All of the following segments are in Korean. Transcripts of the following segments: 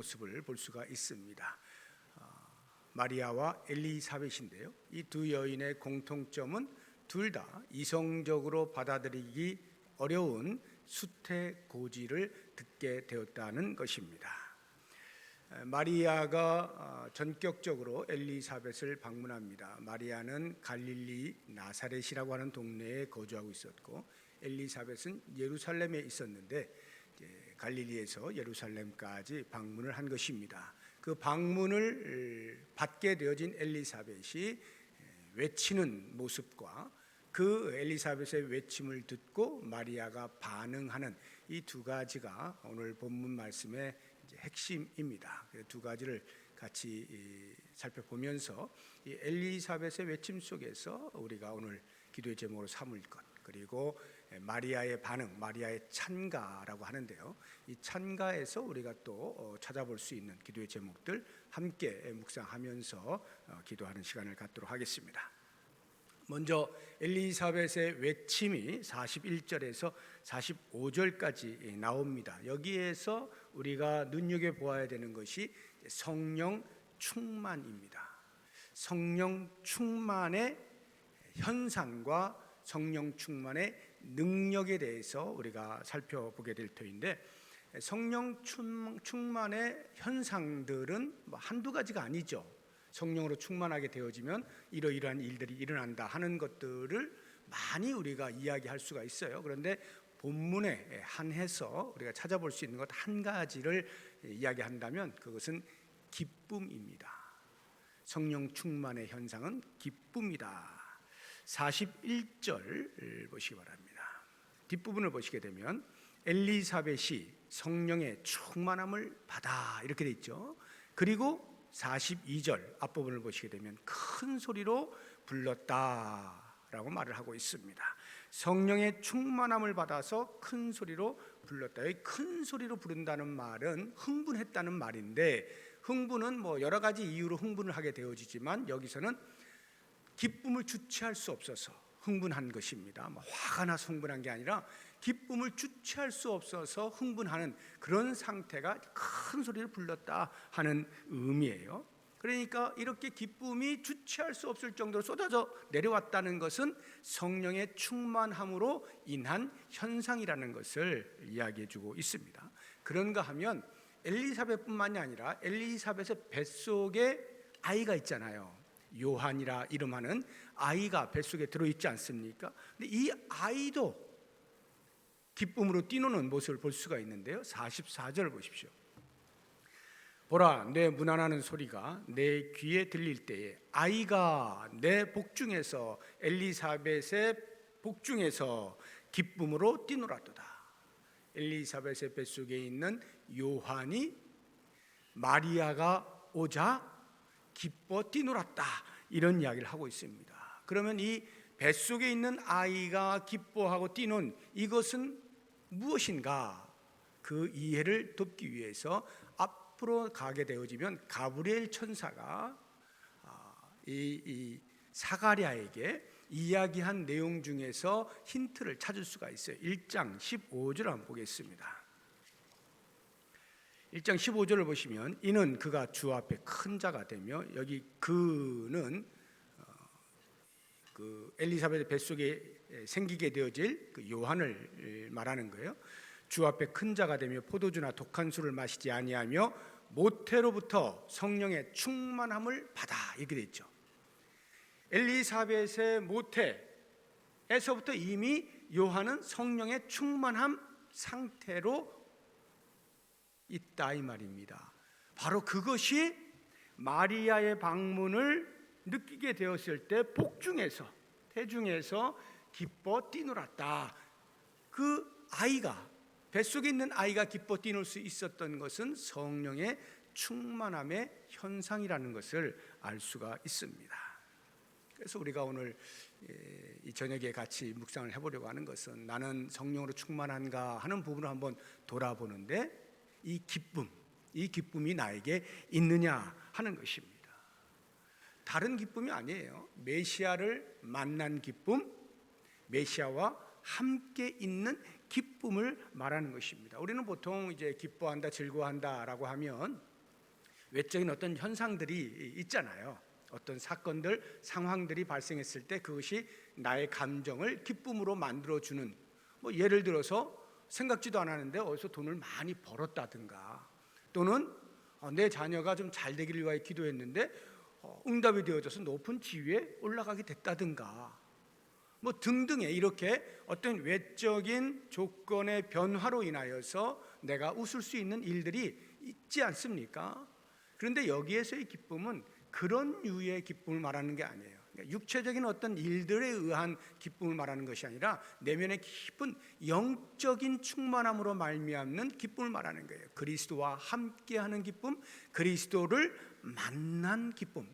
모습을 볼 수가 있습니다. 마리아와 엘리사벳인데요. 이 두 여인의 공통점은 둘 다 이성적으로 받아들이기 어려운 수태고지를 듣게 되었다는 것입니다. 마리아가 전격적으로 엘리사벳을 방문합니다. 마리아는 갈릴리 나사렛이라고 하는 동네에 거주하고 있었고, 엘리사벳은 예루살렘에 있었는데 갈릴리에서 예루살렘까지 방문을 한 것입니다. 그 방문을 받게 되어진 엘리사벳이 외치는 모습과 그 엘리사벳의 외침을 듣고 마리아가 반응하는 이 두 가지가 오늘 본문 말씀의 핵심입니다. 두 가지를 같이 살펴보면서 이 엘리사벳의 외침 속에서 우리가 오늘 기도의 제목으로 삼을 것, 그리고 마리아의 반응, 마리아의 찬가라고 하는데요. 이 찬가에서 우리가 또 찾아볼 수 있는 기도의 제목들 함께 묵상하면서 기도하는 시간을 갖도록 하겠습니다. 먼저 엘리사벳의 외침이 41절에서 45절까지 나옵니다. 여기에서 우리가 눈여겨보아야 되는 것이 성령 충만입니다. 성령 충만의 현상과 성령 충만의 능력에 대해서 우리가 살펴보게 될 터인데, 성령 충만의 현상들은 한두 가지가 아니죠. 성령으로 충만하게 되어지면 이러이러한 일들이 일어난다 하는 것들을 많이 우리가 이야기할 수가 있어요. 그런데 본문에 한해서 우리가 찾아볼 수 있는 것 한 가지를 이야기한다면 그것은 기쁨입니다. 성령 충만의 현상은 기쁨이다. 41절 보시기 바랍니다. 뒷부분을 보시게 되면 엘리사벳이 성령의 충만함을 받아 이렇게 돼 있죠. 그리고 42절 앞부분을 보시게 되면 큰 소리로 불렀다라고 말을 하고 있습니다. 성령의 충만함을 받아서 큰 소리로 불렀다. 여기 큰 소리로 부른다는 말은 흥분했다는 말인데, 흥분은 여러 가지 이유로 흥분을 하게 되어지지만 여기서는 기쁨을 주체할 수 없어서 흥분한 것입니다. 화가 나서 흥분한 게 아니라 기쁨을 주체할 수 없어서 흥분하는 그런 상태가 큰 소리를 불렀다 하는 의미예요. 그러니까 이렇게 기쁨이 주체할 수 없을 정도로 쏟아져 내려왔다는 것은 성령의 충만함으로 인한 현상이라는 것을 이야기해 주고 있습니다. 그런가 하면 엘리사벳뿐만이 아니라 엘리사벳의 뱃속에 아이가 있잖아요. 요한이라 이름하는 아이가 뱃속에 들어있지 않습니까? 근데 이 아이도 기쁨으로 뛰노는 모습을 볼 수가 있는데요. 44절 보십시오. 보라, 내 문안하는 소리가 내 귀에 들릴 때에 아이가 내 복중에서, 엘리사벳의 복중에서 기쁨으로 뛰노라도다. 엘리사벳의 뱃속에 있는 요한이 마리아가 오자 기뻐 뛰놀았다, 이런 이야기를 하고 있습니다. 그러면 이 뱃속에 있는 아이가 기뻐하고 뛰는 이것은 무엇인가? 그 이해를 돕기 위해서 앞으로 가게 되어지면 가브리엘 천사가 이 사가랴에게 이야기한 내용 중에서 힌트를 찾을 수가 있어요. 1장 15절을 한번 보겠습니다. 1장 15절을 보시면 이는 그가 주 앞에 큰 자가 되며, 여기 그는 그 엘리사벳의 뱃속에 생기게 되어질 그 요한을 말하는 거예요. 주 앞에 큰 자가 되며 포도주나 독한 술을 마시지 아니하며 모태로부터 성령의 충만함을 받아, 이렇게 돼 있죠. 엘리사벳의 모태에서부터 이미 요한은 성령의 충만함 상태로 있다 이 말입니다. 바로 그것이 마리아의 방문을 느끼게 되었을 때 복중에서, 태중에서 기뻐 뛰놀았다. 그 아이가, 뱃속에 있는 아이가 기뻐 뛰놀 수 있었던 것은 성령의 충만함의 현상이라는 것을 알 수가 있습니다. 그래서 우리가 오늘 이 저녁에 같이 묵상을 해보려고 하는 것은 나는 성령으로 충만한가 하는 부분을 한번 돌아보는데, 이 기쁨이 나에게 있느냐 하는 것입니다. 다른 기쁨이 아니에요. 메시아를 만난 기쁨, 메시아와 함께 있는 기쁨을 말하는 것입니다. 우리는 보통 이제 기뻐한다, 즐거워한다라고 하면 외적인 어떤 현상들이 있잖아요. 어떤 사건들, 상황들이 발생했을 때 그것이 나의 감정을 기쁨으로 만들어주는, 뭐 예를 들어서 생각지도 않았는데 어디서 돈을 많이 벌었다든가, 또는 내 자녀가 좀 잘 되기를 위하여 기도했는데 응답이 되어져서 높은 지위에 올라가게 됐다든가, 뭐 등등의 이렇게 어떤 외적인 조건의 변화로 인하여서 내가 웃을 수 있는 일들이 있지 않습니까? 그런데 여기에서의 기쁨은 그런 유의 기쁨을 말하는 게 아니에요. 그러니까 육체적인 어떤 일들에 의한 기쁨을 말하는 것이 아니라 내면의 깊은 영적인 충만함으로 말미암는 기쁨을 말하는 거예요. 그리스도와 함께하는 기쁨, 그리스도를 만난 기쁨.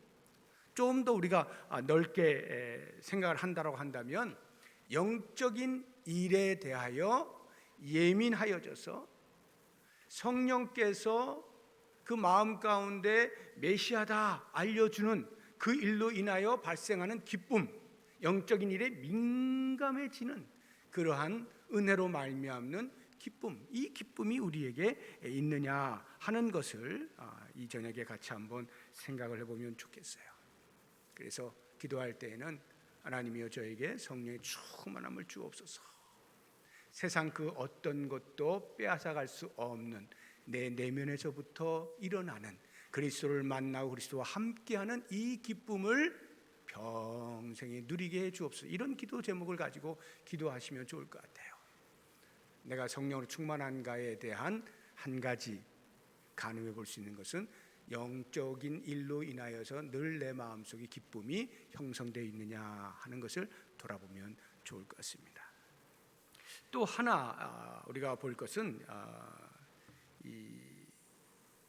좀 더 우리가 넓게 생각을 한다고 한다면, 영적인 일에 대하여 예민하여져서 성령께서 그 마음 가운데 메시아다 알려주는 그 일로 인하여 발생하는 기쁨, 영적인 일에 민감해지는 그러한 은혜로 말미암는 기쁨, 이 기쁨이 우리에게 있느냐 하는 것을 이 저녁에 같이 한번 생각을 해보면 좋겠어요. 그래서 기도할 때에는 하나님이여 저에게 성령의 충만함을 주옵소서. 세상 그 어떤 것도 빼앗아갈 수 없는 내 내면에서부터 일어나는 그리스도를 만나고 그리스도와 함께하는 이 기쁨을 평생에 누리게 해 주옵소서. 이런 기도 제목을 가지고 기도하시면 좋을 것 같아요. 내가 성령으로 충만한가에 대한 한 가지 가늠해 볼 수 있는 것은 영적인 일로 인하여서 늘 내 마음속에 기쁨이 형성되어 있느냐 하는 것을 돌아보면 좋을 것 같습니다. 또 하나 우리가 볼 것은 이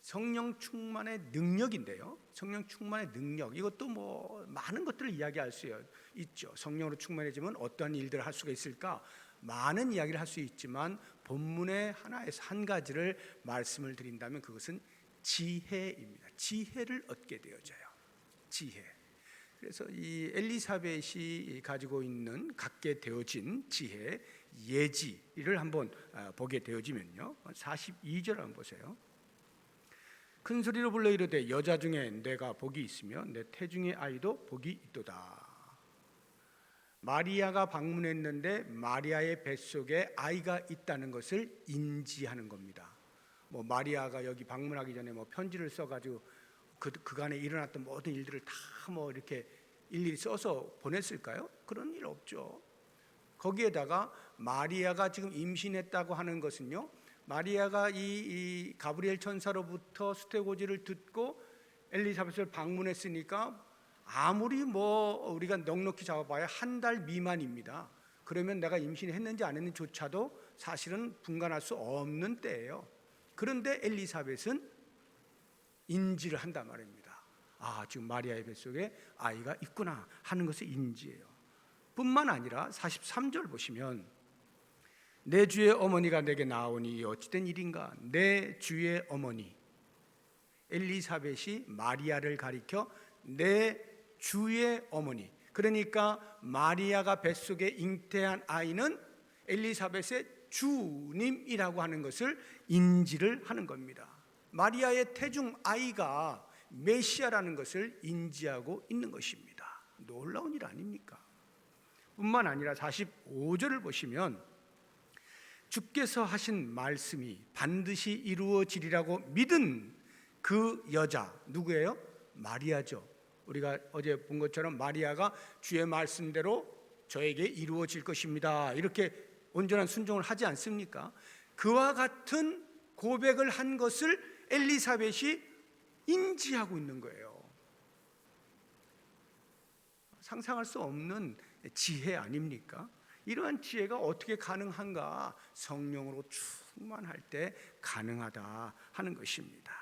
성령 충만의 능력인데요. 성령 충만의 능력, 이것도 뭐 많은 것들을 이야기할 수 있죠. 성령으로 충만해지면 어떠한 일들을 할 수가 있을까? 많은 이야기를 할 수 있지만 본문의 하나에서 한 가지를 말씀을 드린다면 그것은 지혜입니다. 지혜를 얻게 되어져요. 지혜. 그래서 이 엘리사벳이 가지고 있는 갖게 되어진 지혜, 예지를 한번 보게 되어지면요, 42절 한번 보세요. 큰 소리로 불러 이르되 여자 중에 내가 복이 있으며 내 태중의 아이도 복이 있도다. 마리아가 방문했는데 마리아의 뱃속에 아이가 있다는 것을 인지하는 겁니다. 뭐 마리아가 여기 방문하기 전에 뭐 편지를 써가지고 그간에 일어났던 모든 일들을 다 뭐 이렇게 일일이 써서 보냈을까요? 그런 일 없죠. 거기에다가 마리아가 지금 임신했다고 하는 것은요, 마리아가 이 가브리엘 천사로부터 수태고지를 듣고 엘리사벳을 방문했으니까 아무리 뭐 우리가 넉넉히 잡아봐야 한 달 미만입니다. 그러면 내가 임신했는지 안 했는지조차도 사실은 분간할 수 없는 때예요. 그런데 엘리사벳은 인지를 한단 말입니다. 지금 마리아의 뱃속에 아이가 있구나 하는 것을 인지해요. 뿐만 아니라 43절 보시면 내 주의 어머니가 내게 나오니 어찌된 일인가. 내 주의 어머니, 엘리사벳이 마리아를 가리켜 내 주의 어머니, 그러니까 마리아가 뱃속에 잉태한 아이는 엘리사벳의 주님이라고 하는 것을 인지를 하는 겁니다. 마리아의 태중 아이가 메시아라는 것을 인지하고 있는 것입니다. 놀라운 일 아닙니까? 뿐만 아니라 45절을 보시면 주께서 하신 말씀이 반드시 이루어지리라고 믿은 그 여자, 누구예요? 마리아죠. 우리가 어제 본 것처럼 마리아가 주의 말씀대로 저에게 이루어질 것입니다, 이렇게 온전한 순종을 하지 않습니까? 그와 같은 고백을 한 것을 엘리사벳이 인지하고 있는 거예요. 상상할 수 없는 지혜 아닙니까? 이러한 지혜가 어떻게 가능한가? 성령으로 충만할 때 가능하다 하는 것입니다.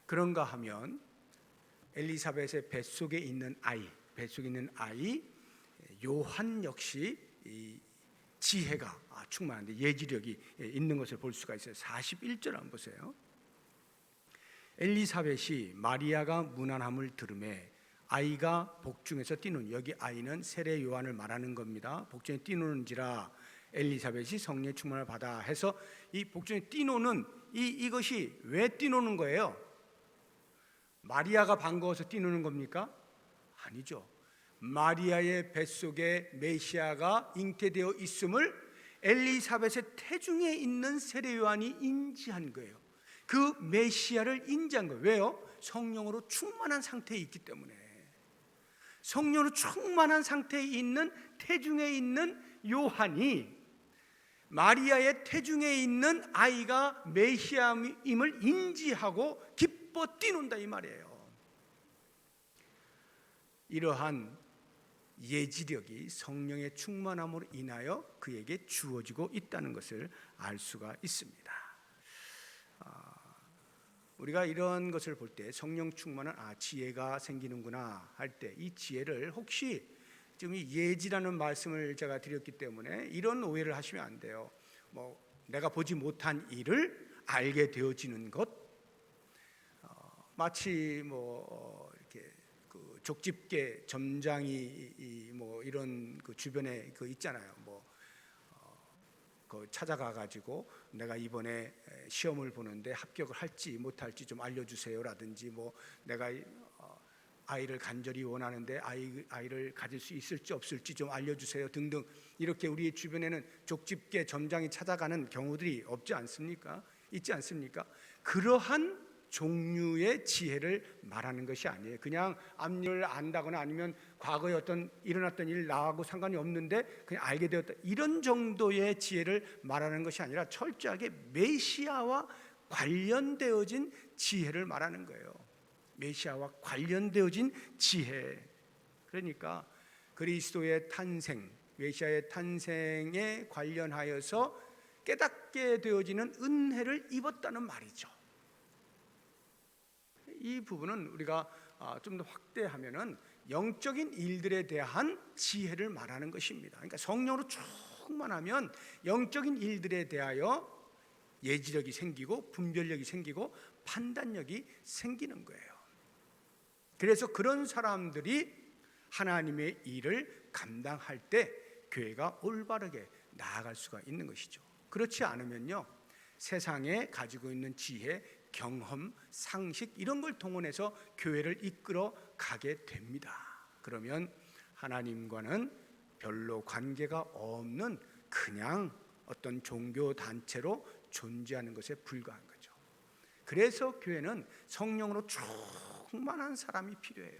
그런가 하면 엘리사벳의 뱃속에 있는 아이 요한 역시 이 지혜가 충만한데 예지력이 있는 것을 볼 수가 있어요. 41절 한번 보세요. 엘리사벳이 마리아가 문안함을 들으매 아이가 복중에서 뛰는, 여기 아이는 세례 요한을 말하는 겁니다. 복중에 뛰노는지라 엘리사벳이 성령의 충만을 받아 해서 이 복중에 띠노는 이것이 왜 띠노는 거예요? 마리아가 반가워서 띠노는 겁니까? 아니죠. 마리아의 뱃속에 메시아가 잉태되어 있음을 엘리사벳의 태중에 있는 세례 요한이 인지한 거예요. 그 메시아를 인지한 거예요. 왜요? 성령으로 충만한 상태에 있기 때문에. 성령으로 충만한 상태에 있는 태중에 있는 요한이 마리아의 태중에 있는 아이가 메시아임을 인지하고 기뻐 뛰논다 이 말이에요. 이러한 예지력이 성령의 충만함으로 인하여 그에게 주어지고 있다는 것을 알 수가 있습니다. 우리가 이런 것을 볼 때 성령 충만은 지혜가 생기는구나 할 때 이 지혜를 혹시 지금 이 예지라는 말씀을 제가 드렸기 때문에 이런 오해를 하시면 안 돼요. 내가 보지 못한 일을 알게 되어지는 것, 마치 이렇게 그 족집게 점장이 이런 그 주변에 그 있잖아요. 그 찾아가 가지고 내가 이번에 시험을 보는데 합격을 할지 못할지 좀 알려주세요라든지 내가 아이를 간절히 원하는데 아이를 가질 수 있을지 없을지 좀 알려주세요 등등 이렇게 우리 주변에는 족집게 점장이 찾아가는 경우들이 없지 않습니까? 있지 않습니까? 그러한 종류의 지혜를 말하는 것이 아니에요. 그냥 앞일을 안다거나 아니면 과거에 일어났던 일 나하고 상관이 없는데 그냥 알게 되었다 이런 정도의 지혜를 말하는 것이 아니라 철저하게 메시아와 관련되어진 지혜를 말하는 거예요. 메시아와 관련되어진 지혜. 그러니까 그리스도의 탄생, 메시아의 탄생에 관련하여서 깨닫게 되어지는 은혜를 입었다는 말이죠. 이 부분은 우리가 좀 더 확대하면은 영적인 일들에 대한 지혜를 말하는 것입니다. 그러니까 성령으로 충만하면 영적인 일들에 대하여 예지력이 생기고 분별력이 생기고 판단력이 생기는 거예요. 그래서 그런 사람들이 하나님의 일을 감당할 때 교회가 올바르게 나아갈 수가 있는 것이죠. 그렇지 않으면요, 세상에 가지고 있는 지혜, 경험, 상식 이런 걸 동원해서 교회를 이끌어 가게 됩니다. 그러면 하나님과는 별로 관계가 없는 그냥 어떤 종교 단체로 존재하는 것에 불과한 거죠. 그래서 교회는 성령으로 충만한 사람이 필요해요.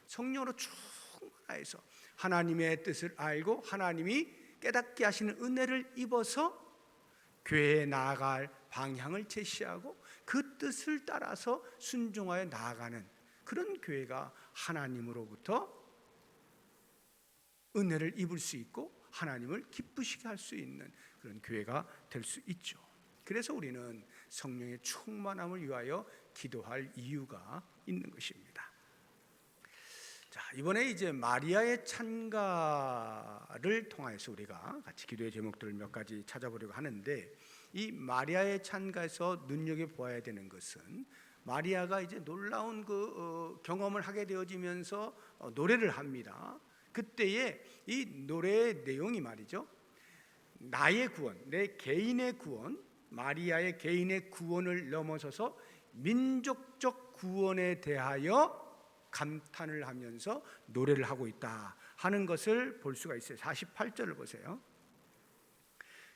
성령으로 충만해서 하나님의 뜻을 알고 하나님이 깨닫게 하시는 은혜를 입어서 교회에 나아갈 방향을 제시하고 그 뜻을 따라서 순종하여 나아가는 그런 교회가 하나님으로부터 은혜를 입을 수 있고 하나님을 기쁘시게 할 수 있는 그런 교회가 될 수 있죠. 그래서 우리는 성령의 충만함을 위하여 기도할 이유가 있는 것입니다. 자, 이번에 이제 마리아의 찬가를 통해서 우리가 같이 기도의 제목들을 몇 가지 찾아보려고 하는데, 이 마리아의 찬가에서 눈여겨보아야 되는 것은 마리아가 이제 놀라운 그 경험을 하게 되어지면서 노래를 합니다. 그때의 이 노래의 내용이 말이죠, 나의 구원, 내 개인의 구원, 마리아의 개인의 구원을 넘어서서 민족적 구원에 대하여 감탄을 하면서 노래를 하고 있다 하는 것을 볼 수가 있어요. 48절을 보세요.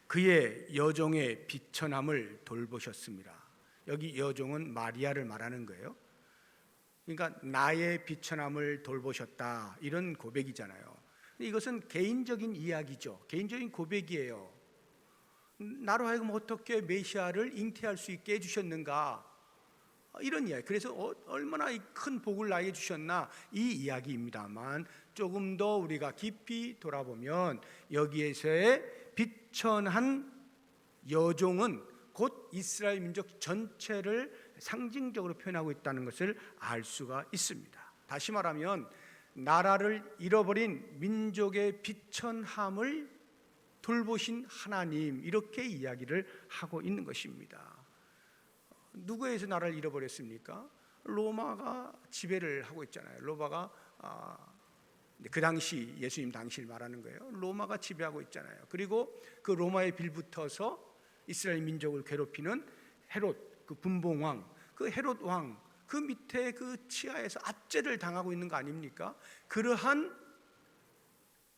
그의 여종의 비천함을 돌보셨습니다. 여기 여종은 마리아를 말하는 거예요. 그러니까 나의 비천함을 돌보셨다 이런 고백이잖아요. 이것은 개인적인 이야기죠. 개인적인 고백이에요. 나로 하여금 어떻게 메시아를 잉태할 수 있게 해주셨는가, 이런 이야기. 그래서 얼마나 큰 복을 나에게 주셨나 이 이야기입니다만, 조금 더 우리가 깊이 돌아보면 여기에서의 비천한 여종은 곧 이스라엘 민족 전체를 상징적으로 표현하고 있다는 것을 알 수가 있습니다. 다시 말하면 나라를 잃어버린 민족의 비천함을 돌보신 하나님, 이렇게 이야기를 하고 있는 것입니다. 누구에 의해서 나라를 잃어버렸습니까? 로마가 지배를 하고 있잖아요. 로마가 그 당시 예수님 당시를 말하는 거예요. 로마가 지배하고 있잖아요. 그리고 그 로마에 빌붙어서 이스라엘 민족을 괴롭히는 헤롯 그 분봉왕, 그 헤롯 왕 그 밑에 그 치하에서 압제를 당하고 있는 거 아닙니까? 그러한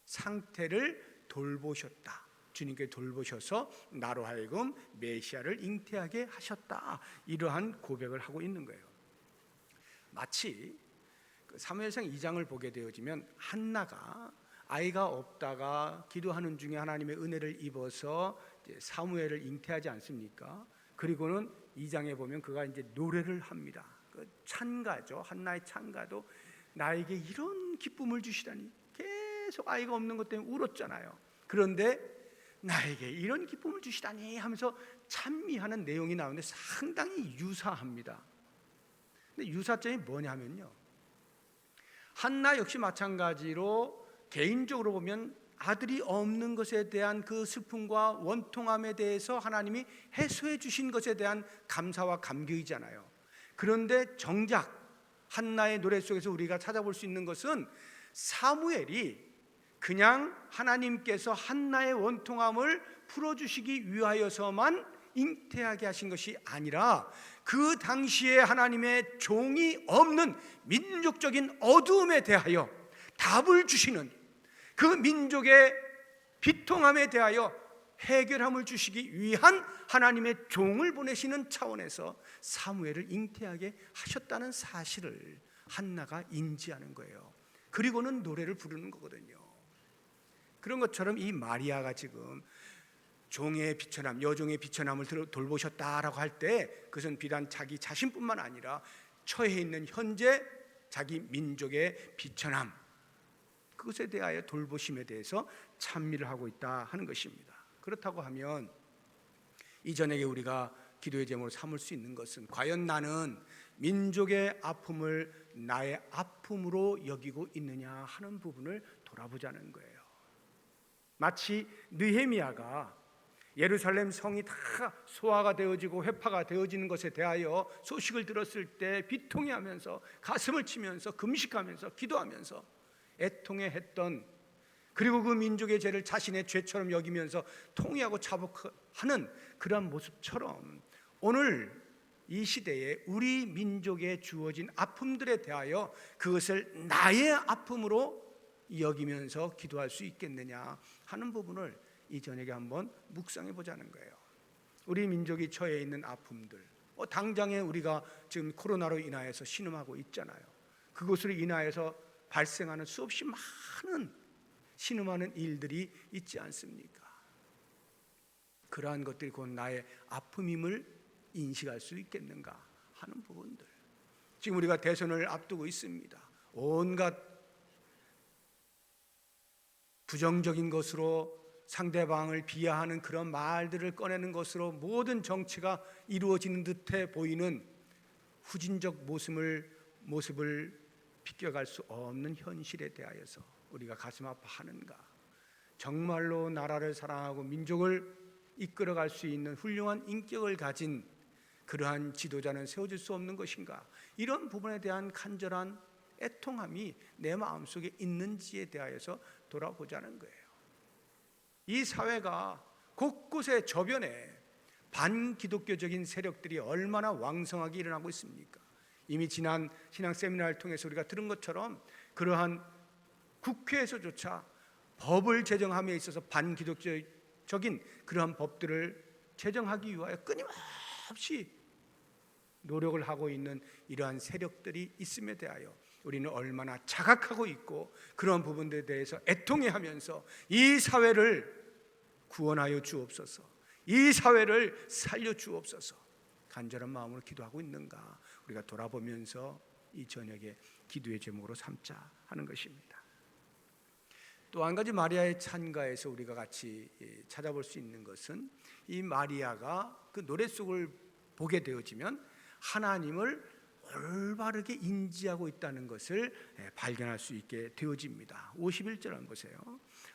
상태를 돌보셨다. 주님께 돌보셔서 나로 하여금 메시아를 잉태하게 하셨다. 이러한 고백을 하고 있는 거예요. 마치 사무엘상 2장을 보게 되어지면 한나가 아이가 없다가 기도하는 중에 하나님의 은혜를 입어서 사무엘을 잉태하지 않습니까? 그리고는 2장에 보면 그가 이제 노래를 합니다. 그 찬가죠. 한나의 찬가도 나에게 이런 기쁨을 주시다니, 계속 아이가 없는 것 때문에 울었잖아요. 그런데 나에게 이런 기쁨을 주시다니 하면서 찬미하는 내용이 나오는데 상당히 유사합니다. 근데 유사점이 뭐냐면요, 한나 역시 마찬가지로 개인적으로 보면 아들이 없는 것에 대한 그 슬픔과 원통함에 대해서 하나님이 해소해 주신 것에 대한 감사와 감격이잖아요. 그런데 정작 한나의 노래 속에서 우리가 찾아볼 수 있는 것은 사무엘이 그냥 하나님께서 한나의 원통함을 풀어주시기 위하여서만 잉태하게 하신 것이 아니라 그 당시에 하나님의 종이 없는 민족적인 어두움에 대하여 답을 주시는, 그 민족의 비통함에 대하여 해결함을 주시기 위한 하나님의 종을 보내시는 차원에서 사무엘을 잉태하게 하셨다는 사실을 한나가 인지하는 거예요. 그리고는 노래를 부르는 거거든요. 그런 것처럼 이 마리아가 지금 종의 비천함, 여종의 비천함을 돌보셨다라고 할 때 그것은 비단 자기 자신뿐만 아니라 처해 있는 현재 자기 민족의 비천함, 그것에 대하여 돌보심에 대해서 찬미를 하고 있다 하는 것입니다. 그렇다고 하면 이 저녁에 우리가 기도의 제목으로 삼을 수 있는 것은, 과연 나는 민족의 아픔을 나의 아픔으로 여기고 있느냐 하는 부분을 돌아보자는 거예요. 마치 느헤미야가 예루살렘 성이 다 소화가 되어지고 회파가 되어지는 것에 대하여 소식을 들었을 때 비통해하면서 가슴을 치면서 금식하면서 기도하면서 애통해했던, 그리고 그 민족의 죄를 자신의 죄처럼 여기면서 통회하고 자복하는 그러한 모습처럼 오늘 이 시대에 우리 민족에 주어진 아픔들에 대하여 그것을 나의 아픔으로 여기면서 기도할 수 있겠느냐 하는 부분을 이 저녁에 한번 묵상해 보자는 거예요. 우리 민족이 처해 있는 아픔들, 당장에 우리가 지금 코로나로 인하여서 신음하고 있잖아요. 그것으로 인하여서 발생하는 수없이 많은 신음하는 일들이 있지 않습니까? 그러한 것들이 곧 나의 아픔임을 인식할 수 있겠는가 하는 부분들. 지금 우리가 대선을 앞두고 있습니다. 온갖 부정적인 것으로 상대방을 비하하는 그런 말들을 꺼내는 것으로 모든 정치가 이루어지는 듯해 보이는 후진적 모습을 비껴갈 수 없는 현실에 대하여서 우리가 가슴 아파하는가? 정말로 나라를 사랑하고 민족을 이끌어갈 수 있는 훌륭한 인격을 가진 그러한 지도자는 세워질 수 없는 것인가? 이런 부분에 대한 간절한 애통함이 내 마음속에 있는지에 대하여서 돌아보자는 거예요. 이 사회가 곳곳에 저변에 반기독교적인 세력들이 얼마나 왕성하게 일어나고 있습니까? 이미 지난 신앙 세미나를 통해서 우리가 들은 것처럼 그러한 국회에서조차 법을 제정함에 있어서 반기독교적인 그러한 법들을 제정하기 위하여 끊임없이 노력을 하고 있는 이러한 세력들이 있음에 대하여 우리는 얼마나 자각하고 있고 그러한 부분들에 대해서 애통해하면서 이 사회를 구원하여 주옵소서, 이 사회를 살려 주옵소서 간절한 마음으로 기도하고 있는가 우리가 돌아보면서 이 저녁에 기도의 제목으로 삼자 하는 것입니다. 또 한 가지 마리아의 찬가에서 우리가 같이 찾아볼 수 있는 것은 이 마리아가 그 노래 속을 보게 되어지면 하나님을 올바르게 인지하고 있다는 것을 발견할 수 있게 되어집니다. 51절 한번 보세요.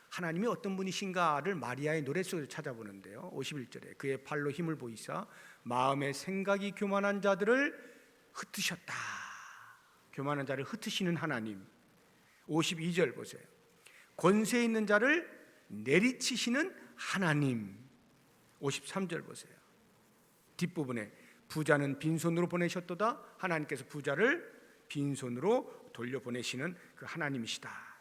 하나님이 어떤 분이신가를 마리아의 노래 속에서 찾아보는데요. 51절에 그의 팔로 힘을 보이사 마음의 생각이 교만한 자들을 흩으셨다. 교만한 자를 흩으시는 하나님, 52절 보세요. 권세 있는 자를 내리치시는 하나님. 53절 보세요. 뒷부분에 부자는 빈손으로 보내셨도다. 하나님께서 부자를 빈손으로 돌려보내시는 그 하나님이시다.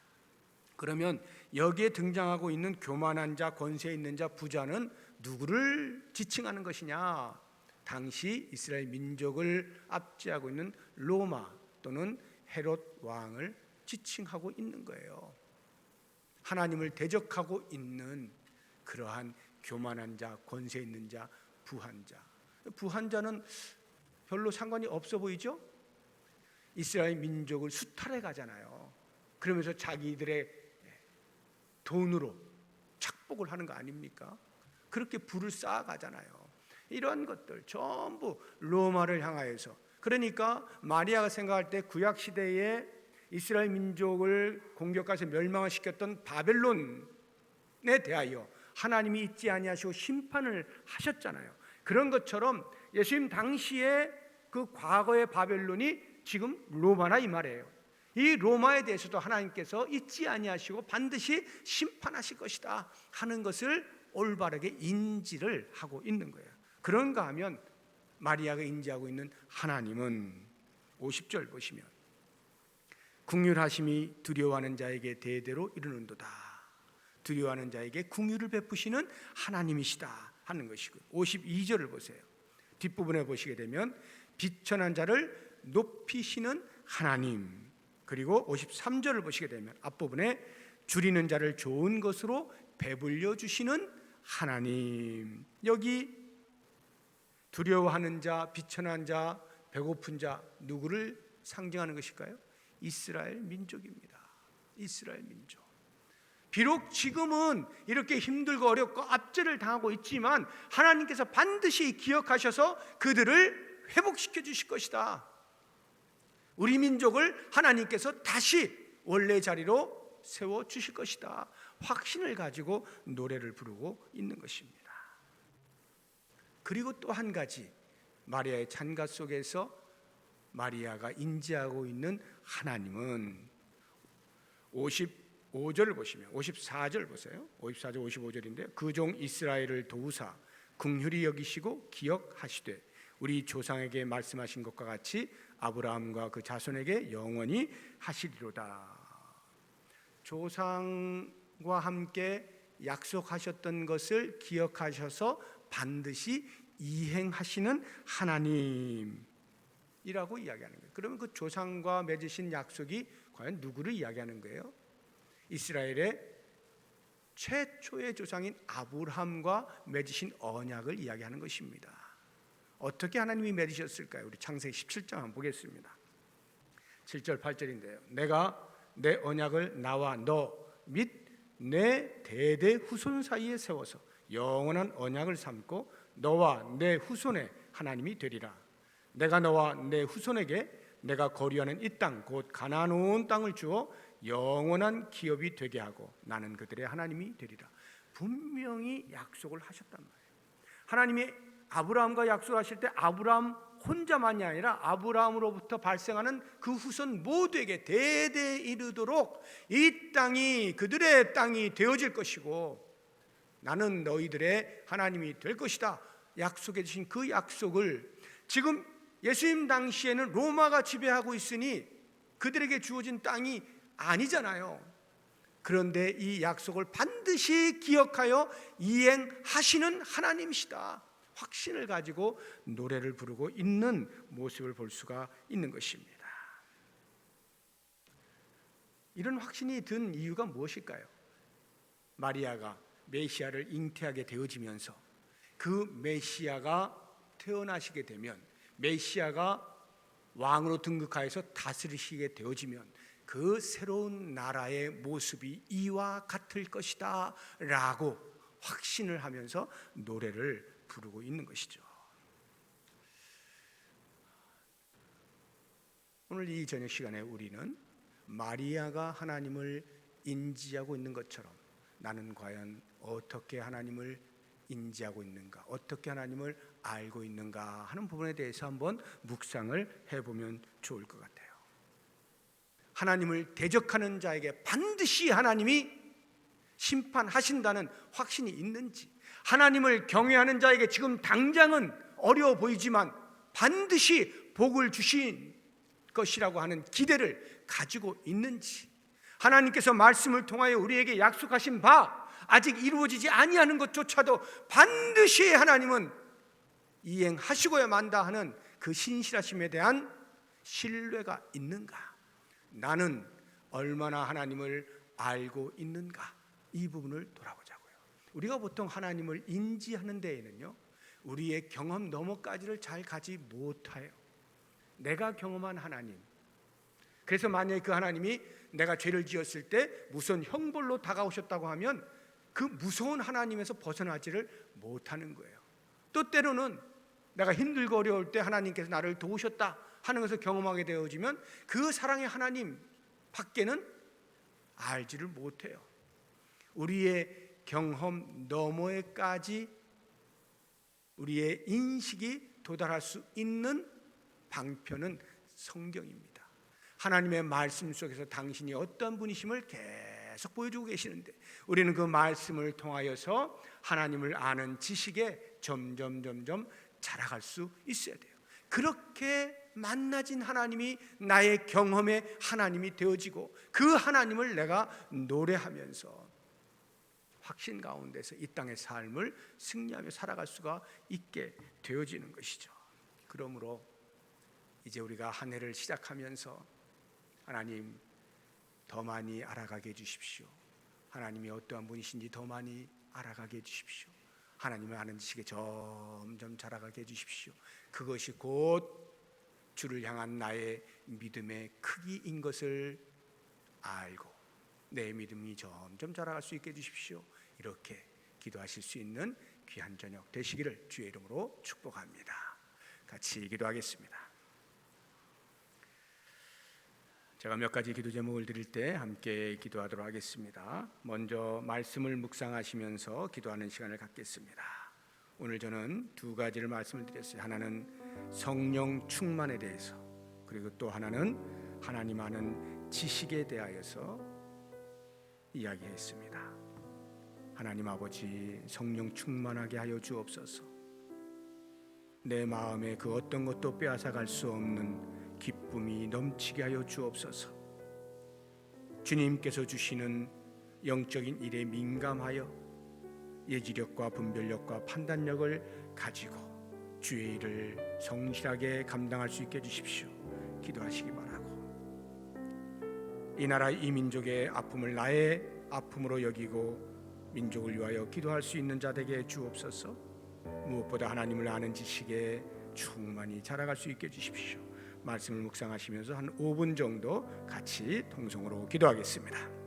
그러면 여기에 등장하고 있는 교만한 자, 권세 있는 자, 부자는 누구를 지칭하는 것이냐? 당시 이스라엘 민족을 압제하고 있는 로마 또는 헤롯 왕을 지칭하고 있는 거예요. 하나님을 대적하고 있는 그러한 교만한 자, 권세 있는 자, 부한 자. 부한 자는 별로 상관이 없어 보이죠? 이스라엘 민족을 수탈해 가잖아요. 그러면서 자기들의 돈으로 착복을 하는 거 아닙니까? 그렇게 부를 쌓아가잖아요. 이런 것들 전부 로마를 향하여서. 그러니까 마리아가 생각할 때 구약 시대에 이스라엘 민족을 공격해서 멸망을 시켰던 바벨론에 대하여 하나님이 잊지 아니하시고 심판을 하셨잖아요. 그런 것처럼 예수님 당시에 그 과거의 바벨론이 지금 로마나 이 말이에요. 이 로마에 대해서도 하나님께서 잊지 아니하시고 반드시 심판하실 것이다 하는 것을 올바르게 인지를 하고 있는 거예요. 그런가 하면 마리아가 인지하고 있는 하나님은 50절 보시면 긍휼하심이 두려워하는 자에게 대대로 이르는도다. 두려워하는 자에게 긍휼을 베푸시는 하나님이시다 하는 것이고, 52절을 보세요. 뒷부분에 보시게 되면 비천한 자를 높이시는 하나님, 그리고 53절을 보시게 되면 앞부분에 줄이는 자를 좋은 것으로 배불려 주시는 하나님. 여기 두려워하는 자, 비천한 자, 배고픈 자, 누구를 상징하는 것일까요? 이스라엘 민족입니다. 이스라엘 민족. 비록 지금은 이렇게 힘들고 어렵고 압제를 당하고 있지만 하나님께서 반드시 기억하셔서 그들을 회복시켜 주실 것이다. 우리 민족을 하나님께서 다시 원래 자리로 세워 주실 것이다. 확신을 가지고 노래를 부르고 있는 것입니다. 그리고 또 한 가지, 마리아의 찬가 속에서 마리아가 인지하고 있는 하나님은 55절을 보시면 54절 보세요. 54절 55절인데 그 종 이스라엘을 도우사 긍휼히 여기시고 기억하시되 우리 조상에게 말씀하신 것과 같이 아브라함과 그 자손에게 영원히 하시리로다. 조상과 함께 약속하셨던 것을 기억하셔서 반드시 이행하시는 하나님이라고 이야기하는 거예요. 그러면 그 조상과 맺으신 약속이 과연 누구를 이야기하는 거예요? 이스라엘의 최초의 조상인 아브라함과 맺으신 언약을 이야기하는 것입니다. 어떻게 하나님이 맺으셨을까요? 우리 창세기 17장 한번 보겠습니다. 7절 8절인데요. 내가 내 언약을 나와 너 및 내 대대 후손 사이에 세워서 영원한 언약을 삼고 너와 내 후손의 하나님이 되리라. 내가 너와 내 후손에게 내가 거류하는 이 땅 곧 가나안 온 땅을 주어 영원한 기업이 되게 하고 나는 그들의 하나님이 되리라. 분명히 약속을 하셨단 말이에요. 하나님이 아브라함과 약속하실 때 아브라함 혼자만이 아니라 아브라함으로부터 발생하는 그 후손 모두에게 대대에 이르도록 이 땅이 그들의 땅이 되어질 것이고 나는 너희들의 하나님이 될 것이다 약속해 주신 그 약속을 지금 예수님 당시에는 로마가 지배하고 있으니 그들에게 주어진 땅이 아니잖아요. 그런데 이 약속을 반드시 기억하여 이행하시는 하나님이시다. 확신을 가지고 노래를 부르고 있는 모습을 볼 수가 있는 것입니다. 이런 확신이 든 이유가 무엇일까요? 마리아가 메시아를 잉태하게 되어지면서 그 메시아가 태어나시게 되면 메시아가 왕으로 등극하여서 다스리시게 되어지면 그 새로운 나라의 모습이 이와 같을 것이다 라고 확신을 하면서 노래를 부르고 있는 것이죠. 오늘 이 저녁 시간에 우리는 마리아가 하나님을 인지하고 있는 것처럼 나는 과연 어떻게 하나님을 인지하고 있는가, 어떻게 하나님을 알고 있는가 하는 부분에 대해서 한번 묵상을 해보면 좋을 것 같아요. 하나님을 대적하는 자에게 반드시 하나님이 심판하신다는 확신이 있는지, 하나님을 경외하는 자에게 지금 당장은 어려워 보이지만 반드시 복을 주신 것이라고 하는 기대를 가지고 있는지, 하나님께서 말씀을 통하여 우리에게 약속하신 바 아직 이루어지지 아니하는 것조차도 반드시 하나님은 이행하시고야 만다 하는 그 신실하심에 대한 신뢰가 있는가? 나는 얼마나 하나님을 알고 있는가? 이 부분을 돌아보자고요. 우리가 보통 하나님을 인지하는 데에는요, 우리의 경험 너머까지를 잘 가지 못해요. 내가 경험한 하나님, 그래서 만약에 그 하나님이 내가 죄를 지었을 때 무서운 형벌로 다가오셨다고 하면 그 무서운 하나님에서 벗어나지를 못하는 거예요. 또 때로는 내가 힘들고 어려울 때 하나님께서 나를 도우셨다 하는 것을 경험하게 되어지면 그 사랑의 하나님 밖에는 알지를 못해요. 우리의 경험 너머에까지 우리의 인식이 도달할 수 있는 방편은 성경입니다. 하나님의 말씀 속에서 당신이 어떤 분이심을 계속 보여주고 계시는데, 우리는 그 말씀을 통하여서 하나님을 아는 지식에 점점 자라갈 수 있어야 돼요. 그렇게 만나진 하나님이 나의 경험의 하나님이 되어지고, 그 하나님을 내가 노래하면서 확신 가운데서 이 땅의 삶을 승리하며 살아갈 수가 있게 되어지는 것이죠. 그러므로 이제 우리가 한 해를 시작하면서 하나님 더 많이 알아가게 해주십시오. 하나님이 어떠한 분이신지 더 많이 알아가게 해주십시오. 하나님을 아는 지식에 점점 자라가게 해주십시오. 그것이 곧 주를 향한 나의 믿음의 크기인 것을 알고 내 믿음이 점점 자라갈 수 있게 해주십시오. 이렇게 기도하실 수 있는 귀한 저녁 되시기를 주의 이름으로 축복합니다. 같이 기도하겠습니다. 제가 몇 가지 기도 제목을 드릴 때 함께 기도하도록 하겠습니다. 먼저 말씀을 묵상하시면서 기도하는 시간을 갖겠습니다. 오늘 저는 두 가지를 말씀을 드렸어요. 하나는 성령 충만에 대해서, 그리고 또 하나는 하나님 아는 지식에 대하여서 이야기했습니다. 하나님 아버지, 성령 충만하게 하여 주옵소서. 내 마음에 그 어떤 것도 빼앗아갈 수 없는 기쁨이 넘치게 하여 주옵소서. 주님께서 주시는 영적인 일에 민감하여 예지력과 분별력과 판단력을 가지고 주의 일을 성실하게 감당할 수 있게 해주십시오. 기도하시기 바라고, 이 나라 이 민족의 아픔을 나의 아픔으로 여기고 민족을 위하여 기도할 수 있는 자 되게 주옵소서. 무엇보다 하나님을 아는 지식에 충만히 자라갈 수 있게 해주십시오. 말씀을 묵상하시면서 한 5분 정도 같이 통성으로 기도하겠습니다.